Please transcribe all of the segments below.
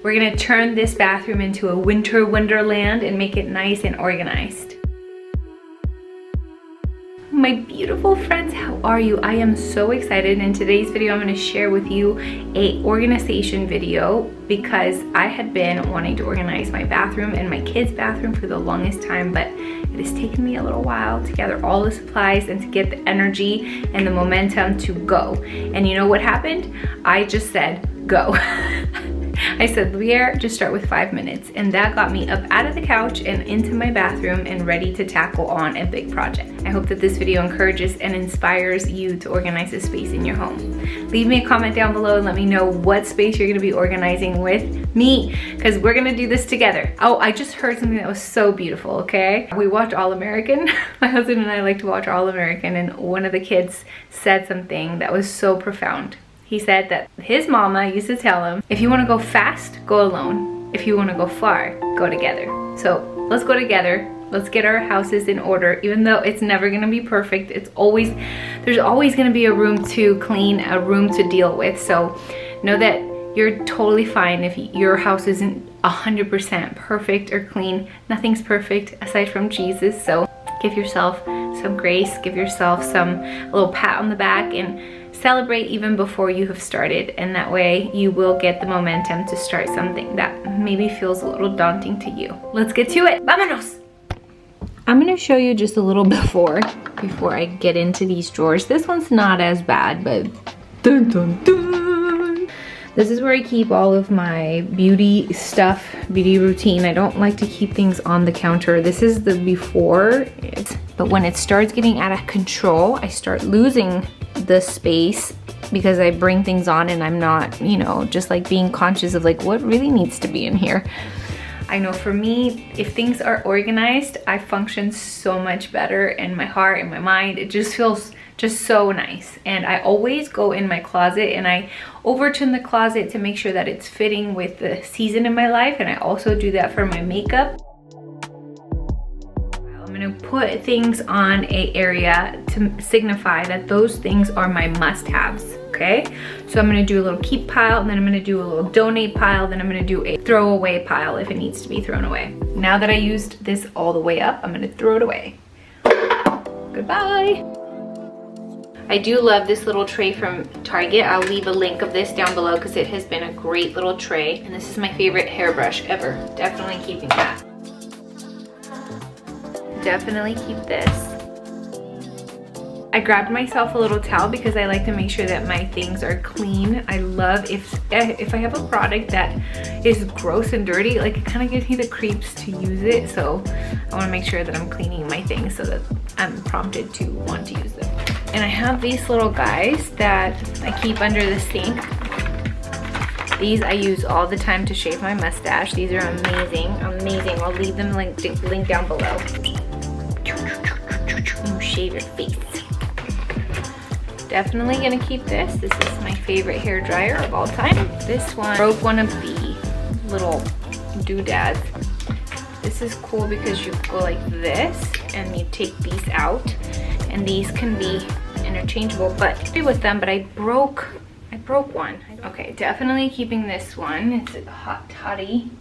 We're gonna turn this bathroom into a winter wonderland and make it nice and organized. My beautiful friends, how are you? I am so excited. In today's video, I'm going to share with you a organization video because I had been wanting to organize my bathroom and my kids' bathroom for the longest time, but it has taken me a little while to gather all the supplies and to get the energy and the momentum to go. And you know what happened? I just said, go. I said, Lier, just start with 5 minutes. And that got me up out of the couch and into my bathroom and ready to tackle on a big project. I hope that this video encourages and inspires you to organize a space in your home. Leave me a comment down below and let me know what space you're gonna be organizing with me, because we're gonna do this together. Oh, I just heard something that was so beautiful, okay? We watch All American. My husband and I like to watch All American, and one of the kids said something that was so profound. He said that his mama used to tell him, if you want to go fast, go alone. If you want to go far, go together. So let's go together. Let's get our houses in order, even though it's never going to be perfect. There's always going to be a room to clean, a room to deal with. So know that you're totally fine if your house isn't 100% perfect or clean. Nothing's perfect aside from Jesus. So give yourself some grace, give yourself a little pat on the back, and celebrate even before you have started, and that way you will get the momentum to start something that maybe feels a little daunting to you. Let's get to it. Vámonos! I'm gonna show you just a little before I get into these drawers. This one's not as bad, but dun, dun, dun. This is where I keep all of my beauty stuff, beauty routine. I don't like to keep things on the counter. This is the before, but when it starts getting out of control, I start losing the space because I bring things on and I'm not, you know, just like being conscious of like what really needs to be in here. I know for me, if things are organized, I function so much better in my heart and my mind. It just feels just so nice. And I always go in my closet and I overturn the closet to make sure that it's fitting with the season in my life. And I also do that for my makeup. I'm gonna put things on an area to signify that those things are my must-haves, okay? So I'm gonna do a little keep pile, and then I'm gonna do a little donate pile, then I'm gonna do a throwaway pile if it needs to be thrown away. Now that I used this all the way up, I'm gonna throw it away. Goodbye. I do love this little tray from Target. I'll leave a link of this down below because it has been a great little tray, and this is my favorite hairbrush ever. Definitely keeping that. Definitely keep this. I grabbed myself a little towel because I like to make sure that my things are clean. I love if I have a product that is gross and dirty, like it kind of gives me the creeps to use it. So I want to make sure that I'm cleaning my things so that I'm prompted to want to use them. And I have these little guys that I keep under the sink. These I use all the time to shave my mustache. These are amazing, amazing. I'll leave them link down below. You shave your face. Definitely gonna keep this. This is my favorite hair dryer of all time. This one broke one of the little doodads. This is cool because you go like this and you take these out, and these can be interchangeable, but I do with them, but I broke one. Okay, definitely keeping this one. It's a hot toddy.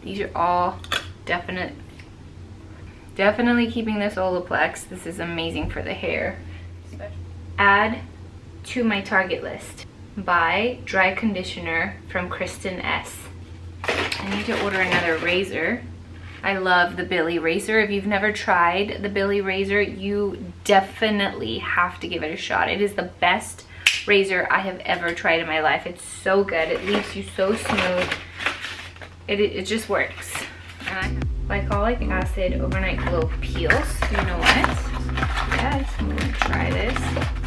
These are all definitely keeping this Olaplex. This is amazing for the hair. Add to my Target list. Buy dry conditioner from Kristen S. I need to order another razor. I love the Billy razor. If you've never tried the Billy razor, you definitely have to give it a shot. It is the best razor I have ever tried in my life. It's so good. It leaves you so smooth. It just works. And I have glycolic acid overnight glow peels. You know what? Yes, I'm gonna try this.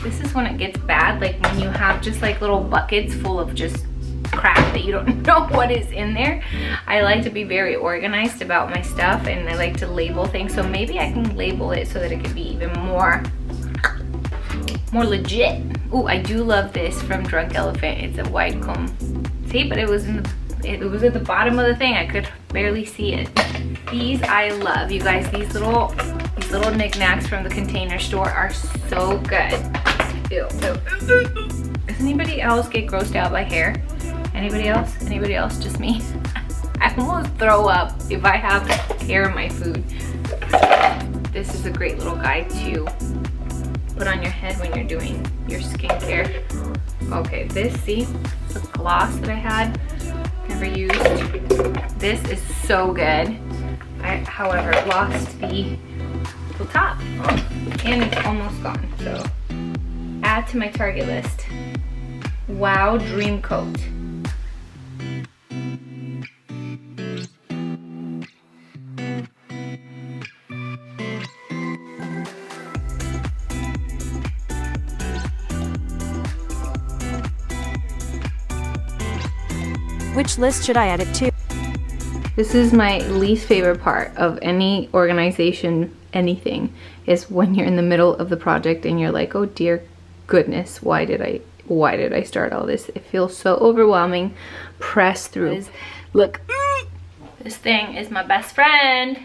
This is when it gets bad, like when you have just like little buckets full of just crap that you don't know what is in there. I like to be very organized about my stuff, and I like to label things, so maybe I can label it so that it could be even more legit. Oh, I do love this from Drunk Elephant. It's a wide comb. See, but it was at the bottom of the thing. I could barely see it. These I love, you guys. These little knickknacks from the Container Store are so good. Ew. Does anybody else get grossed out by hair? Anybody else? Anybody else? Just me? I almost throw up if I have hair in my food. This is a great little guide to put on your head when you're doing your skincare. Okay, this, see, it's a gloss that I had, never used. This is so good. I, however, lost the top, and it's almost gone. So, add to my Target list. Wow Dream Coat. Which list should I add it to? This is my least favorite part of any organization, anything, is when you're in the middle of the project and you're like, oh dear goodness, why did I start all this? It feels so overwhelming. Press through. Look, this thing is my best friend.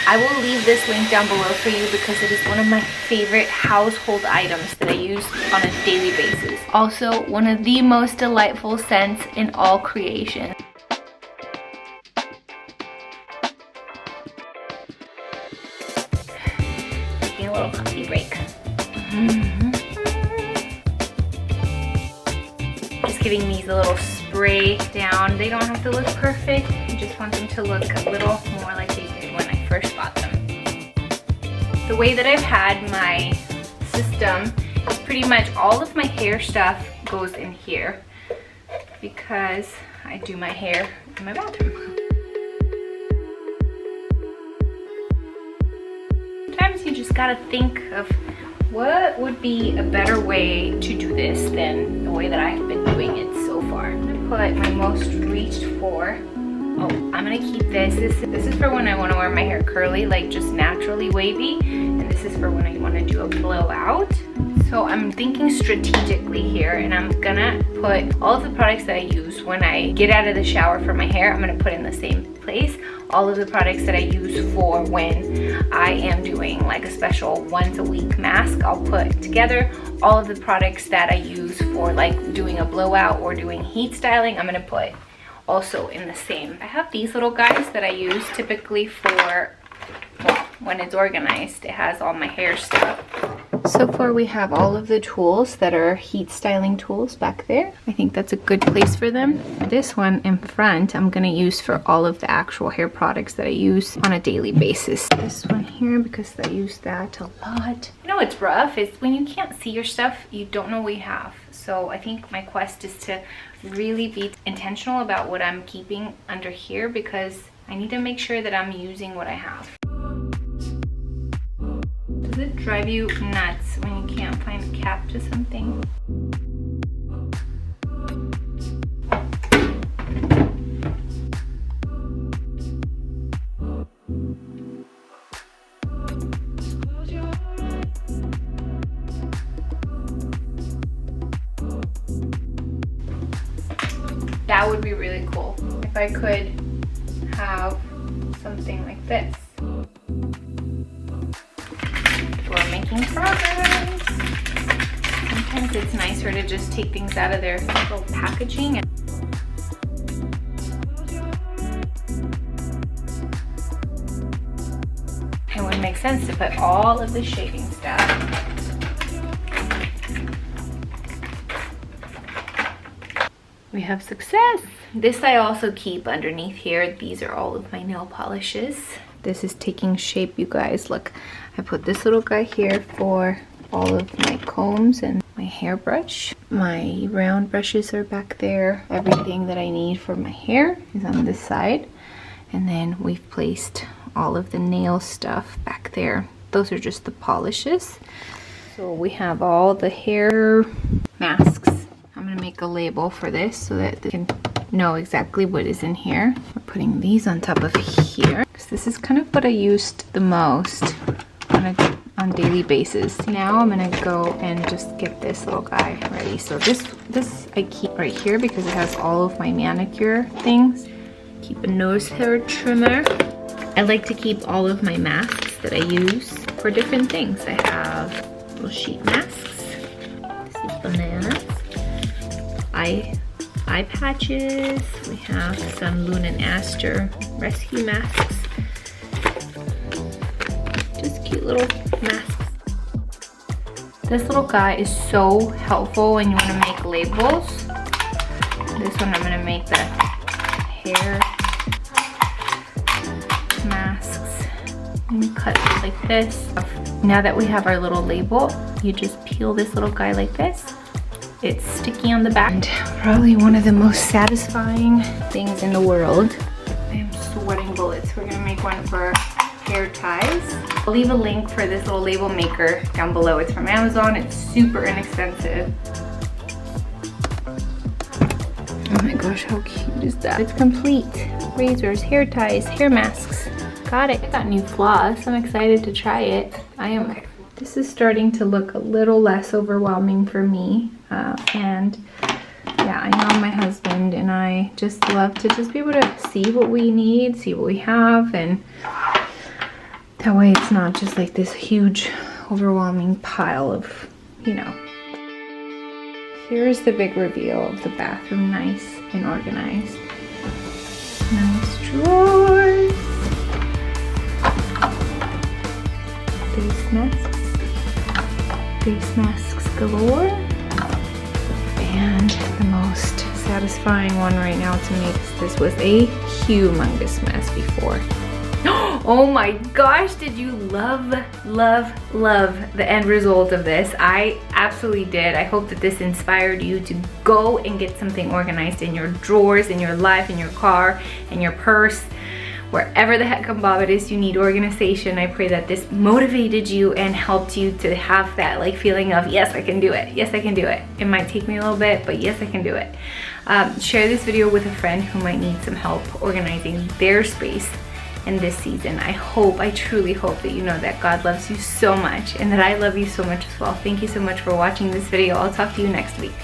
I will leave this link down below for you because it is one of my favorite household items that I use on a daily basis. Also, one of the most delightful scents in all creation. Taking a little coffee break. Just giving these a little spray down. They don't have to look perfect. I just want them to look a little more like they did when I first bought them. The way that I've had my system is pretty much all of my hair stuff goes in here because I do my hair in my bathroom. Sometimes you just gotta think of what would be a better way to do this than the way that I've been doing it so far. I'm gonna put my most reached for. Oh, I'm gonna keep this. This is for when I wanna wear my hair curly, like just naturally wavy. And this is for when I wanna do a blowout. So I'm thinking strategically here, and I'm gonna put all of the products that I use when I get out of the shower for my hair, I'm gonna put in the same place. All of the products that I use for when I am doing like a special once a week mask, I'll put together. All of the products that I use for like doing a blowout or doing heat styling, I'm gonna put also in the same. I have these little guys that I use typically for, well, when it's organized. It has all my hair stuff. So far we have all of the tools that are heat styling tools back there. I think that's a good place for them. This one in front I'm gonna use for all of the actual hair products that I use on a daily basis. This one here because I use that a lot. You know it's rough, it's when you can't see your stuff, you don't know what you have. So I think my quest is to really be intentional about what I'm keeping under here because I need to make sure that I'm using what I have. Does it drive you nuts when you can't find a cap to something? That would be really cool if I could have something like this. We're making progress. Sometimes it's nicer to just take things out of their little packaging. It would make sense to put all of the shaving stuff. We have success. This I also keep underneath here. These are all of my nail polishes. This is taking shape, you guys. Look, I put this little guy here for all of my combs and my hairbrush. My round brushes are back there. Everything that I need for my hair is on this side. And then we've placed all of the nail stuff back there. Those are just the polishes. So we have all the hair masks. I'm gonna make a label for this so that they can know exactly what is in here. We're putting these on top of here because this is kind of what I used the most on daily basis. Now I'm gonna go and just get this little guy ready. So this I keep right here because it has all of my manicure things. Keep a nose hair trimmer. I like to keep all of my masks that I use for different things. I have little sheet masks. This is bananas. eye patches. We have some Loon and Aster rescue masks. Just cute little masks. This little guy is so helpful when you want to make labels. This one I'm going to make the hair masks. And cut it like this. Now that we have our little label, you just peel this little guy like this. It's sticky on the back. And probably one of the most satisfying things in the world. I am sweating bullets. We're gonna make one for hair ties. I'll leave a link for this little label maker down below. It's from Amazon. It's super inexpensive. Oh my gosh, how cute is that? It's complete. Razors, hair ties, hair masks. Got it. I got new floss. I'm excited to try it. Okay. This is starting to look a little less overwhelming for me. And yeah, I know my husband and I just love to just be able to see what we need, see what we have, and that way it's not just like this huge overwhelming pile of, you know. Here's the big reveal of the bathroom, nice and organized. Nice drawers. Face masks. Face masks galore. And the most satisfying one right now to me, this was a humongous mess before. Oh my gosh, did you love the end result of this? I absolutely did. I hope that this inspired you to go and get something organized in your drawers, in your life, in your car, in your purse, wherever the heck bob it is you need organization. I pray that this motivated you and helped you to have that like feeling of, yes, I can do it. Yes, I can do it. It might take me a little bit, but yes, I can do it. Share this video with a friend who might need some help organizing their space in this season. I truly hope that you know that God loves you so much and that I love you so much as well. Thank you so much for watching this video. I'll talk to you next week.